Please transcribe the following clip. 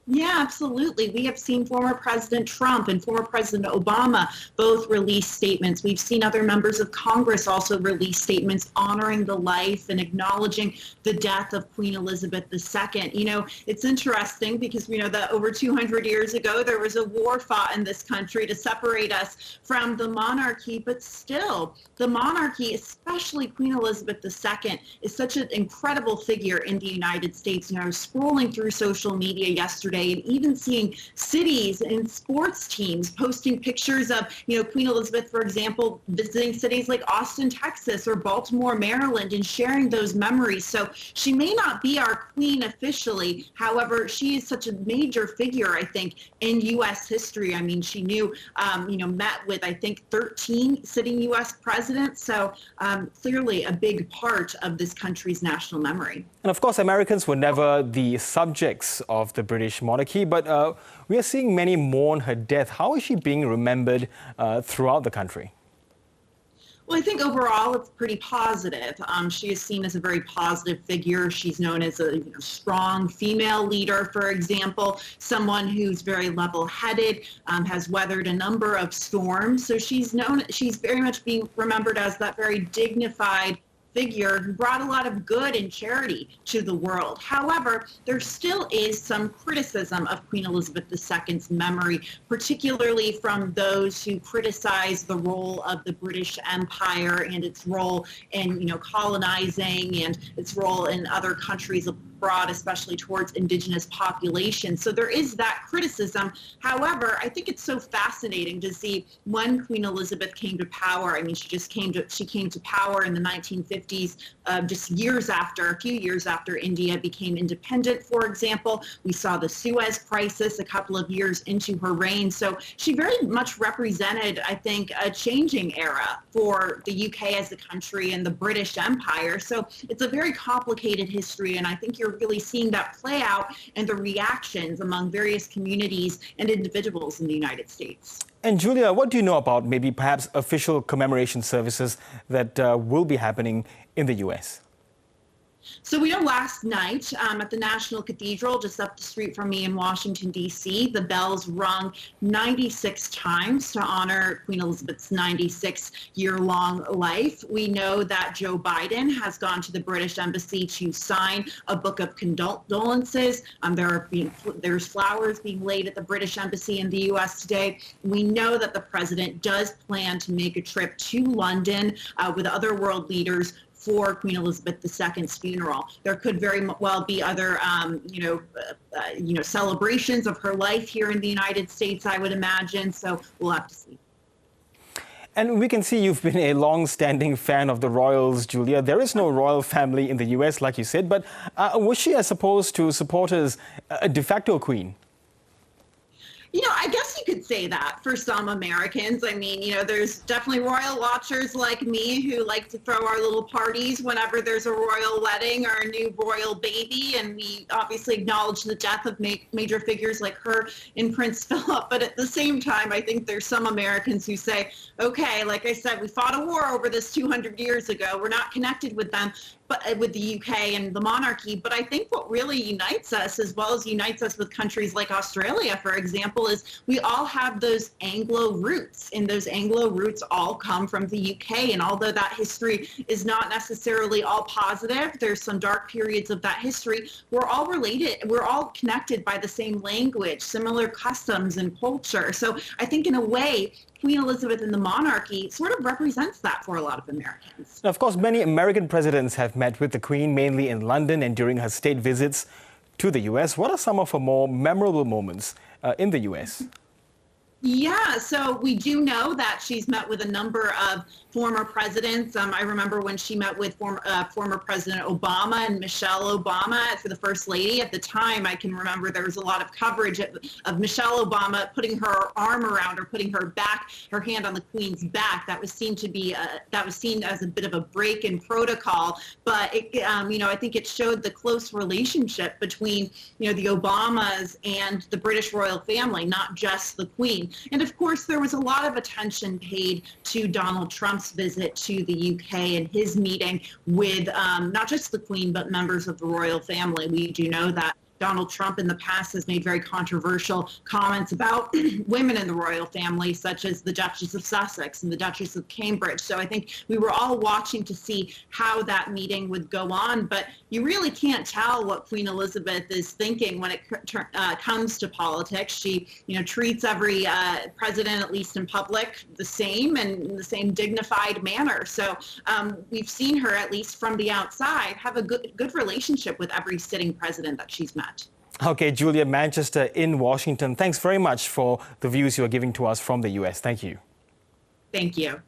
Yeah, absolutely. We have seen former President Trump and former President Obama both release statements. We've seen other members of Congress also release statements honoring the life and acknowledging the death of Queen Elizabeth II. It's interesting because we know that over 200 years ago, there was a war fought in this country to separate us from the monarchy, but still, the monarchy, especially Queen Elizabeth II, is such an incredible figure in the United States. I was scrolling through social media yesterday and even seeing cities and sports teams posting pictures of, Queen Elizabeth, for example, visiting cities like Austin, Texas, or Baltimore, Maryland, and sharing those memories. So she may not be our queen officially. However, she is such a major figure, I think, in U.S. history. I mean, she met with, I think, 13 sitting U.S. presidents. So clearly a big part of this country's national memory. And of course, Americans were never the subjects of the British monarchy, but we are seeing many mourn her death. How is she being remembered throughout the country? Well, I think overall it's pretty positive. She is seen as a very positive figure. She's known as a strong female leader, for example, someone who's very level-headed, has weathered a number of storms. So she's very much being remembered as that very dignified figure who brought a lot of good and charity to the world. However, there still is some criticism of Queen Elizabeth II's memory, particularly from those who criticize the role of the British Empire and its role in, colonizing and its role in other countries abroad, especially towards indigenous populations. So there is that criticism. However, I think it's so fascinating to see when Queen Elizabeth came to power. I mean, she came to power in the 1950s, just a few years after India became independent, for example. We saw the Suez Crisis a couple of years into her reign. So she very much represented, I think, a changing era for the UK as a country and the British Empire. So it's a very complicated history, and I think you're really seeing that play out in the reactions among various communities and individuals in the United States. And Julia, what do you know about maybe perhaps official commemoration services that will be happening in the U.S.? So we know last night at the National Cathedral, just up the street from me in Washington, D.C., the bells rung 96 times to honor Queen Elizabeth's 96-year-long life. We know that Joe Biden has gone to the British Embassy to sign a book of condolences. There's flowers being laid at the British Embassy in the U.S. today. We know that the president does plan to make a trip to London with other world leaders for Queen Elizabeth II's funeral. There could very well be other, celebrations of her life here in the United States, I would imagine. So we'll have to see. And we can see you've been a long-standing fan of the royals, Julia. There is no royal family in the U.S., like you said, but was she, as opposed to supporters, a de facto queen? I guess you could say that for some Americans. I mean, there's definitely royal watchers like me who like to throw our little parties whenever there's a royal wedding or a new royal baby. And we obviously acknowledge the death of major figures like her and Prince Philip. But at the same time, I think there's some Americans who say, okay, like I said, we fought a war over this 200 years ago. We're not connected with them, but with the UK and the monarchy. But I think what really unites us, as well as unites us with countries like Australia, for example, is we all have those Anglo roots, and those Anglo roots all come from the UK. And although that history is not necessarily all positive, there's some dark periods of that history, we're all related, we're all connected by the same language, similar customs and culture. So I think in a way, Queen Elizabeth and the monarchy sort of represents that for a lot of Americans. Now, of course, many American presidents have met with the Queen, mainly in London and during her state visits to the U.S. What are some of her more memorable moments in the U.S.? Yeah, so we do know that she's met with a number of former presidents. I remember when she met with former President Obama and Michelle Obama for the First Lady. At the time, I can remember there was a lot of coverage of Michelle Obama putting her arm around or putting her hand on the Queen's back. That was seen as a bit of a break in protocol. But I think it showed the close relationship between the Obamas and the British royal family, not just the Queen. And of course, there was a lot of attention paid to Donald Trump's visit to the UK and his meeting with not just the Queen, but members of the royal family. We do know that Donald Trump in the past has made very controversial comments about women in the royal family, such as the Duchess of Sussex and the Duchess of Cambridge. So I think we were all watching to see how that meeting would go on, but you really can't tell what Queen Elizabeth is thinking when it comes to politics. She, treats every president, at least in public, the same and in the same dignified manner. So we've seen her, at least from the outside, have a good relationship with every sitting president that she's met. Okay, Julia Manchester in Washington, thanks very much for the views you are giving to us from the US. Thank you. Thank you.